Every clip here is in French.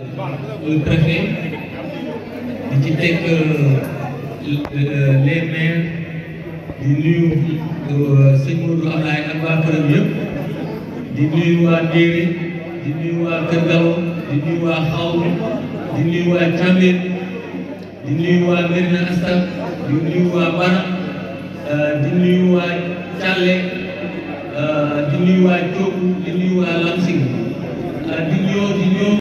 le préfet di ci teg les maires di nuyu sëñ Modou Ablaye ak waa këram yëpp di nuyu waa Ndéré di nuyu waa Kër Galo di nuyu waa Xawlu di nuyu waa Thiamène di nuyu waa Mérina Astak di nuyu waa Bara di nuyu waa Thialé di nuyu waa Diop di nuyu waa Lansing di ñëw.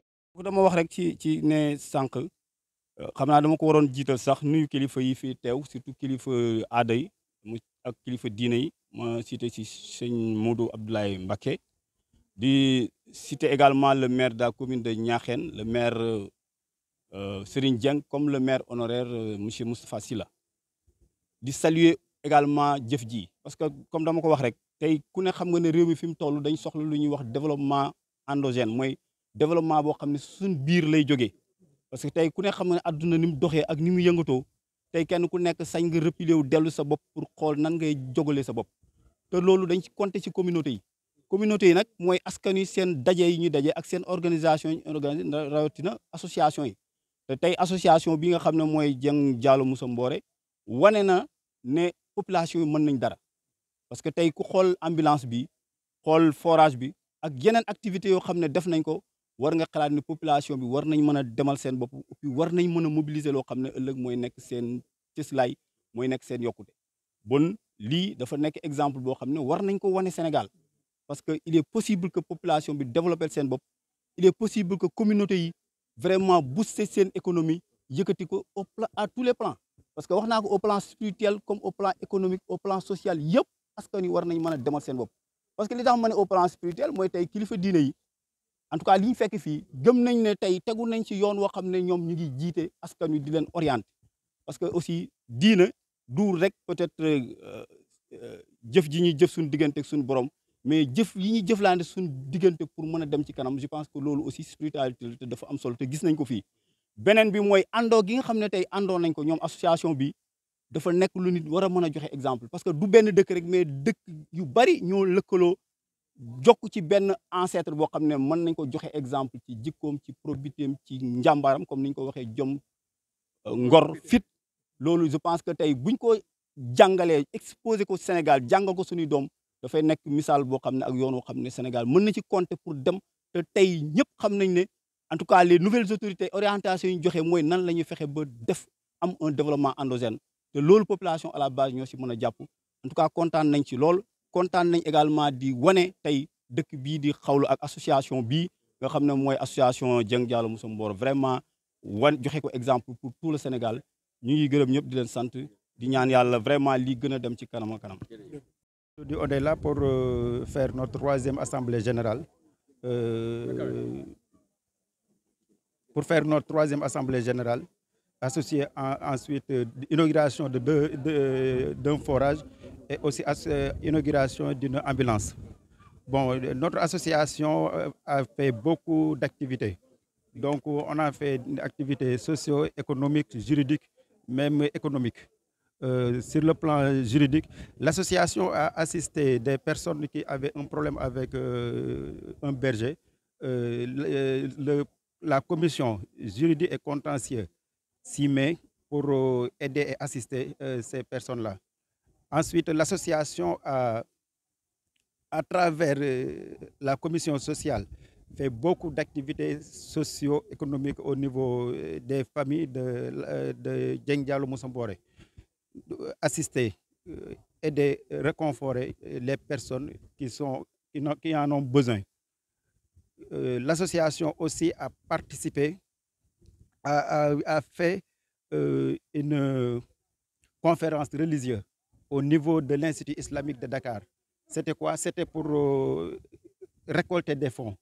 dama wax rek ci ne sànq xam naa dama ko waroon jiital sax nuyu kilifa yi fi teew surtout kilifa aada yi ak kilifa diine yi ma cité ci sëñ Modou Abdoulaye Mbacké di citer également le maire de la commune de Niakhène le maire Serigne Dieng comme le maire honoraire monsieur Moustapha Sylla di saluer également jëf ji parce que comme dama ko wax rek tey ku ne xam nga ne réew mi fi mu toll dañ soxla lu ñuy wax développement endogène mooy développement boo xam ne suñ biir lay jógee parce que tey ku ne xam nga ne adduna ni mu doxee ak ni mu yëngatoo tey kenn ku nekk sañ nga repiler wu dellu sa bopp pour xool nan ngay jogalee sa bopp te loolu dañ ci compter ci communauté yi nag mooy askan wi seen daje yi ñuy daje ak seen organisation yi organisé rawatina association yi te tey association bi nga xam ne mooy Dieng Diallo Moussa Mboré wane na ne population yi mën nañ dara parce que tey ku xool ambulance bi xool forage bi ak yeneen activités yoo xam ne def nañ ko war nga xalaat ni population bi war nañ mën a demal seen bopp et puis war nañ mën a mobiliser loo xam ne ëllëg mooy nekk seen cëslaay mooy nekk seen yokkute bon lii dafa nekk exemple boo xam ne war nañ ko wane Sénégal parce que il est possible que population bi développer seen bopp il est possible que communauté yi vraiment booster seen économie yëkkati ko à tous les plans parce que wax naa ko au plan spirituel comme au plan économique au plan social yëpp askan wi war nañ mën a demal seen bopp parce que li tax ma ne au plan spirituel mooy tey kilifa diine yi en tout cas li ñu fekk fii gëm nañ ne tey tegu nañ ci yoon woo xam ne ñoom ñu ngi jiite askan wi di leen orienté parce que aussi diina du rek peut-être jëf ji ñuy jëf suñu diggante ak suñu borom mais jëf yi ñuy jëflante suñu diggante pour mën a dem ci kanam je pense que loolu aussi spiritualité dafa am solo te gis nañ ko fii. beneen bi mooy àndoo gi nga xam ne tey àndoo nañ ko ñoom association bi dafa nekk lu nit war a mën a joxe exemple parce que du benn dëkk rek mais dëkk yu bari ñoo lëkkaloo. jokk ci benn ancêtre boo xam ne mën nañ ko joxe exemple ci jikkoom ci probitéem ci njàmbaaram comme ni ñu ko waxee jom ngor fit loolu je pense que tey buñ ko jàngalee exposé ko Sénégal jàngal ko suñuy doom dafay nekk misaal boo xam ne ak yoon woo xam ne Sénégal mën na ci compter pour dem te tey ñëpp xam nañ ne en tout cas les nouvelles autorités orientation yi ñu joxe mooy nan la ñuy fexe ba def am un développement endogène te loolu population à la base ñoo si mën a jàpp en tout cas kontaan nañ ci lool. kontaan nañ également di wane tey dëkk bii di Xawlu ak association bii nga xam ne mooy association Dieng Diallo Moussa Mboré vraiment joxe ko exemple pour tout le Sénégal ñu ngi gërëm ñëpp di leen sant di ñaan yàlla vraiment lii gën a dem ci kanam a kanam. On est là pour faire notre 3e assemblée générale. Pour faire notre 3e assemblée générale, associé ensuite l'inauguration d'un forage et aussi inauguration d'une ambulance. Bon, notre association a fait beaucoup d'activités. Donc, on a fait des activités socio-économiques, juridiques, même économiques. Sur le plan juridique, l'association a assisté des personnes qui avaient un problème avec un berger. La commission juridique et contentieuse s'y met pour aider et assister ces personnes-là. Ensuite, l'association à travers la commission sociale, fait beaucoup d'activités socio-économiques au niveau des familles de Dieng Diallo Moussa Mboré. Assister, aider, réconforter les personnes qui en ont besoin. L'association aussi a participé, a fait une conférence religieuse au niveau de l'Institut islamique de Dakar. C'était quoi? C'était pour récolter des fonds.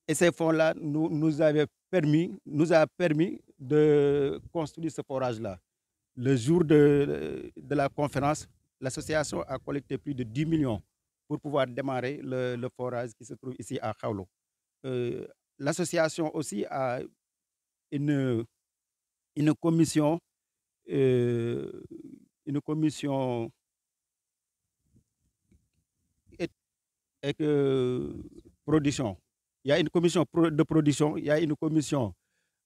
Et ces fonds-là nous a permis de construire ce forage-là. Le jour de la conférence, l'association a collecté plus de 10 millions pour pouvoir démarrer le forage qui se trouve ici à Xawlu. L'association aussi a une commission production. Il y a une commission de production, il y a une commission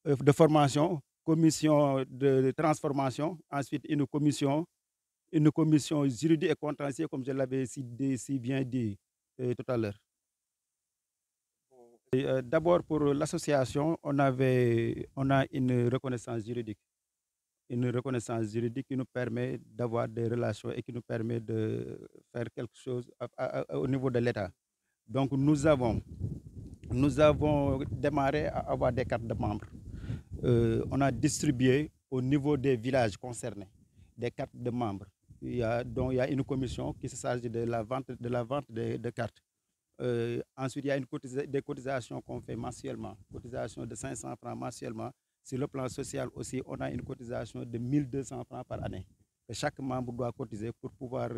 de formation, commission de transformation, ensuite une commission juridique et contentieuse, comme je l'avais si bien dit tout à l'heure. D'abord, pour l'association, on a une reconnaissance juridique. Une reconnaissance juridique qui nous permet d'avoir des relations et qui nous permet de faire quelque chose au niveau de l'État. Donc, nous avons démarré à avoir des cartes de membres. On a distribué au niveau des villages concernés des cartes de membres. Il y a une commission qui se charge de la vente de cartes. Ensuite, il y a des cotisations qu'on fait mensuellement, cotisation de 500 francs mensuellement. Sur le plan social aussi, on a une cotisation de 1200 francs par année. Que chaque membre doit cotiser pour pouvoir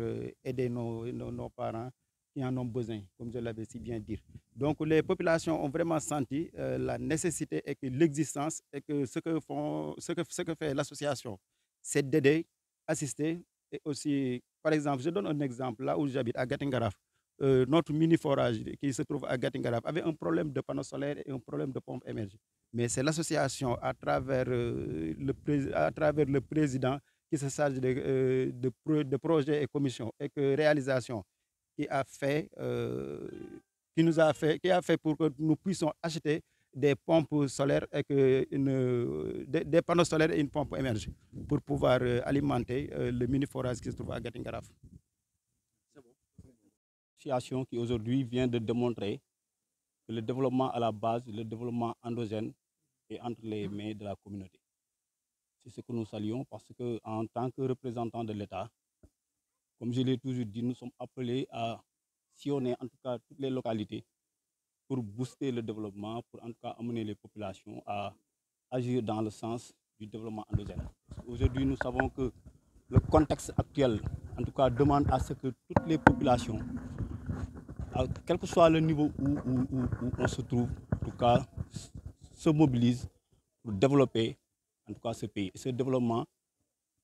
aider nos parents qui en ont besoin, comme je l'avais si bien dit. Donc, les populations ont vraiment senti la nécessité et que l'existence et que ce que fait l'association, c'est d'aider, assister et aussi, par exemple, je donne un exemple, là où j'habite, à Gatingaraf, notre mini-forage qui se trouve à Gatingaraf avait un problème de panneaux solaires et un problème de pompe émergée. Mais c'est l'association, à travers le président qui se charge de projets et commissions et que réalisation, qui a fait pour que nous puissions acheter des pompes solaires et des panneaux solaires et une pompe émergée pour pouvoir alimenter le mini-forage qui se trouve à Gatingaraf. Association qui aujourd'hui vient de démontrer que le développement à la base, le développement endogène est entre les mains de la communauté. C'est ce que nous saluons parce qu'en tant que représentants de l'État, comme je l'ai toujours dit, nous sommes appelés à sillonner en tout cas toutes les localités pour booster le développement, pour en tout cas amener les populations à agir dans le sens du développement endogène. Aujourd'hui, nous savons que le contexte actuel, en tout cas, demande à ce que toutes les populations, quel que soit le niveau où on se trouve, en tout cas, se mobilisent pour développer en tout cas ce pays. Et ce développement,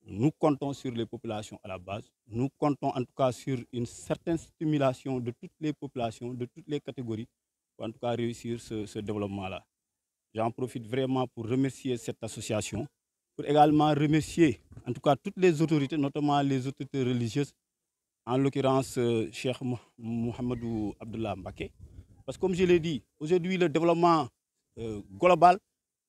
nous comptons sur les populations à la base. Nous comptons en tout cas sur une certaine stimulation de toutes les populations, de toutes les catégories, pour en tout cas réussir ce développement-là. J'en profite vraiment pour remercier cette association, pour également remercier en tout cas toutes les autorités, notamment les autorités religieuses, en l'occurrence Cheikh Mohamedou Abdullah Mbaké. Parce que comme je l'ai dit, aujourd'hui le développement global,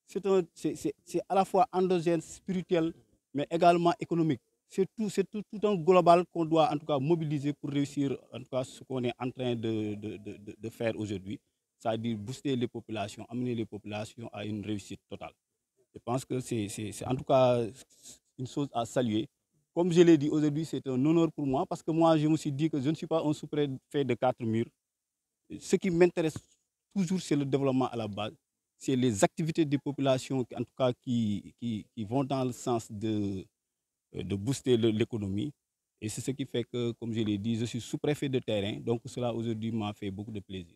c'est à la fois endogène, spirituel, mais également économique. C'est tout un global qu'on doit en tout cas mobiliser pour réussir en tout cas ce qu'on est en train de faire aujourd'hui, c'est-à-dire booster les populations, amener les populations à une réussite totale. Je pense que c'est en tout cas une chose à saluer. Comme je l'ai dit aujourd'hui, c'est un honneur pour moi parce que moi, je me suis dit que je ne suis pas un sous-préfet de 4 murs. Ce qui m'intéresse toujours, c'est le développement à la base. C'est les activités des populations, en tout cas, qui vont dans le sens de booster l'économie. Et c'est ce qui fait que, comme je l'ai dit, je suis sous-préfet de terrain. Donc cela, aujourd'hui, m'a fait beaucoup de plaisir.